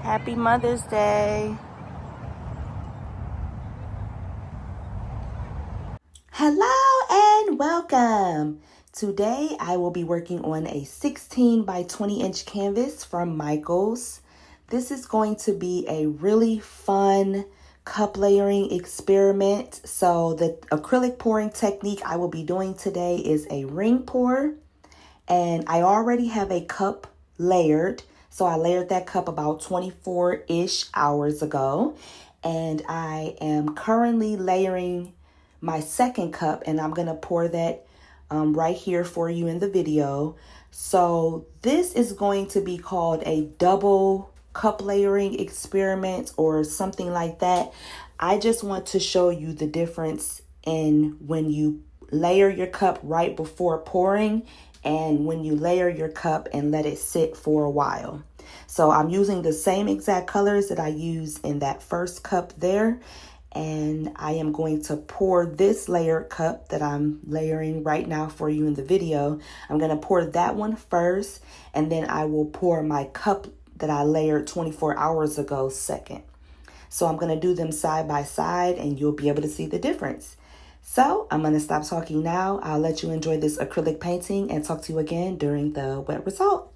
Happy Mother's Day. Hello and welcome. Today I will be working on a 16 by 20 inch canvas from Michaels. This is going to be a really fun cup layering experiment. So the acrylic pouring technique I will be doing today is a ring pour. And I already have a cup layered. So I layered that cup about 24-ish hours ago. And I am currently layering my second cup, and I'm going to pour that right here for you in the video. So this is going to be called a double cup layering experiment or something like that. I just want to show you the difference in when you layer your cup right before pouring and when you layer your cup and let it sit for a while. So I'm using the same exact colors that I used in that first cup there. And I am going to pour this layered cup that I'm layering right now for you in the video. I'm going to pour that one first, and then I will pour my cup that I layered 24 hours ago second. So I'm going to do them side by side and you'll be able to see the difference. So I'm going to stop talking now. I'll let you enjoy this acrylic painting and talk to you again during the wet result.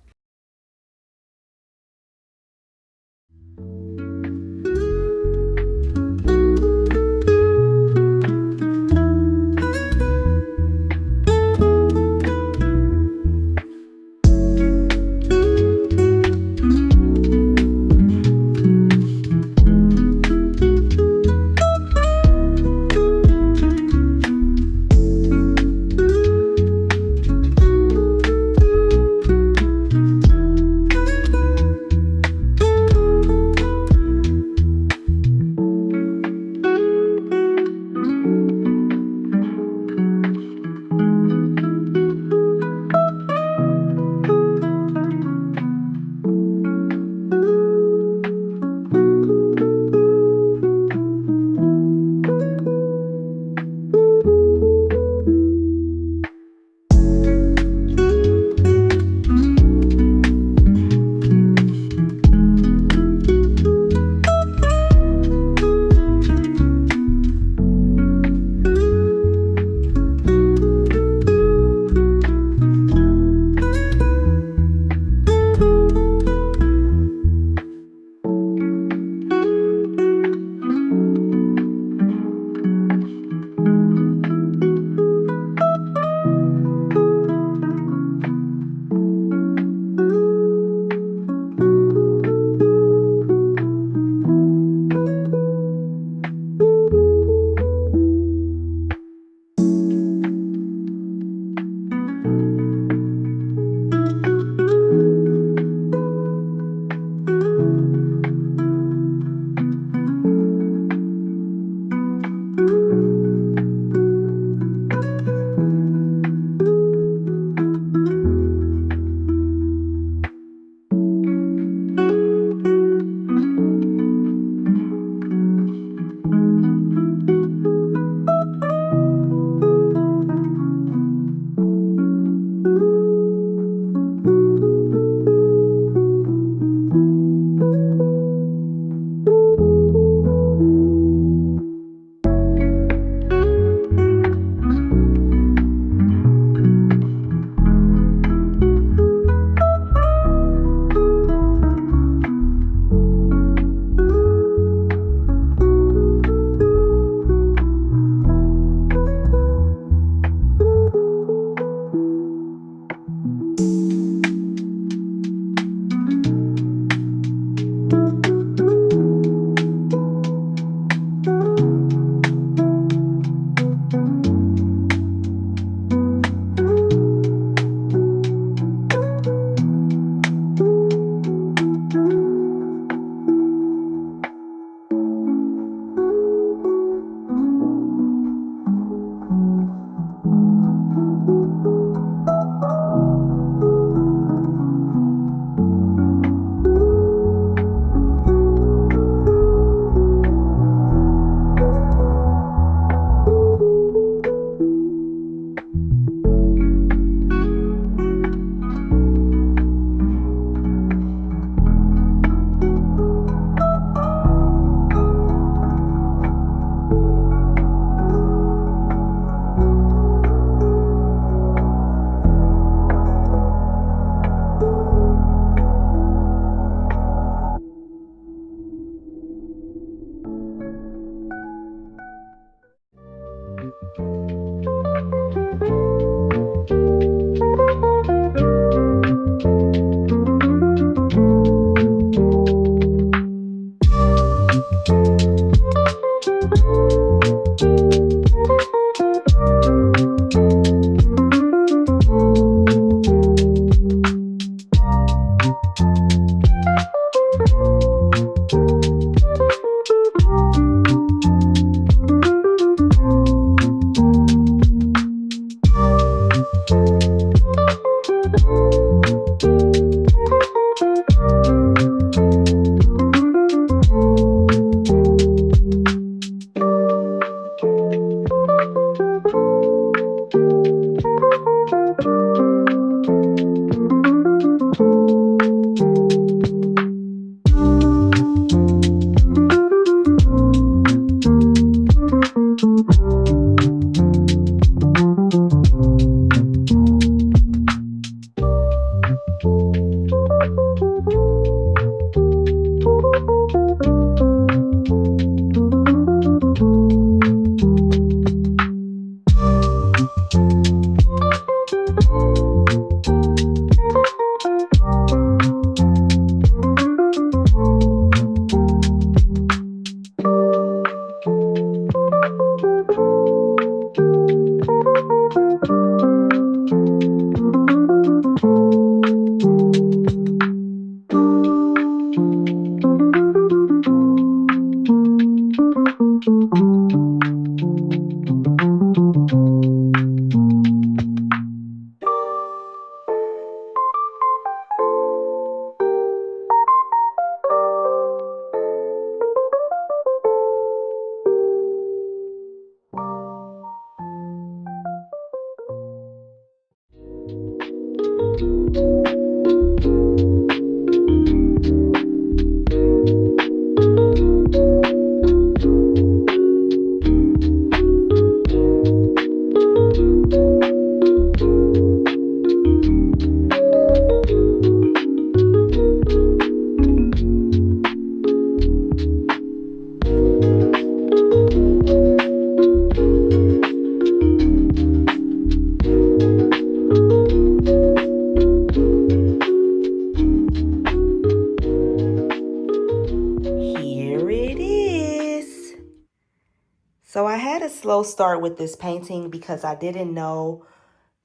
slow start with this painting because I didn't know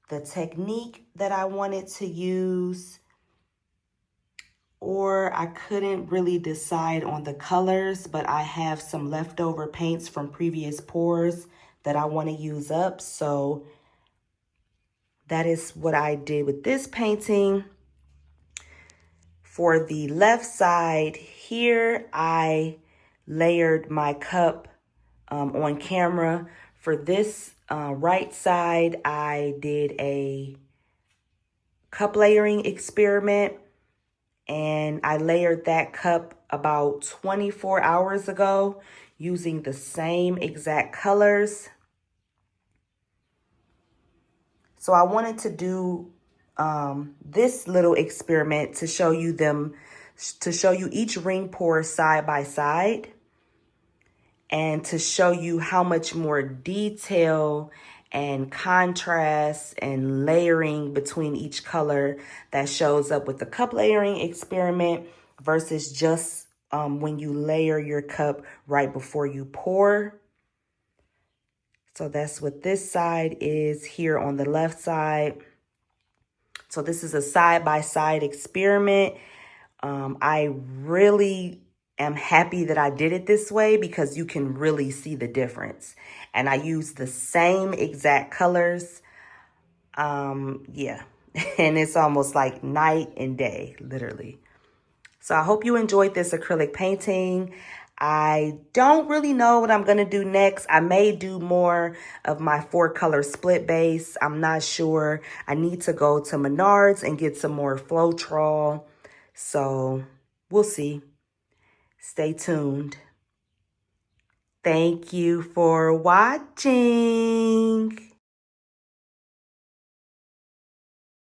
the technique that I wanted to use, or I couldn't really decide on the colors, but I have some leftover paints from previous pours that I want to use up. So that is what I did with this painting. For the left side here, I layered my cup on camera. For this right side, I did a cup layering experiment, and I layered that cup about 24 hours ago using the same exact colors. So I wanted to do this little experiment to show you each ring pour side by side, and to show you how much more detail and contrast and layering between each color that shows up with the cup layering experiment versus just when you layer your cup right before you pour. So that's what this side is here on the left side. So this is a side-by-side experiment. I really am happy that I did it this way because you can really see the difference. And I used the same exact colors. Yeah, and it's almost like night and day, literally. So I hope you enjoyed this acrylic painting. I don't really know what I'm going to do next. I may do more of my 4-color split base. I'm not sure. I need to go to Menards and get some more floetrol. So we'll see. Stay tuned. Thank you for watching.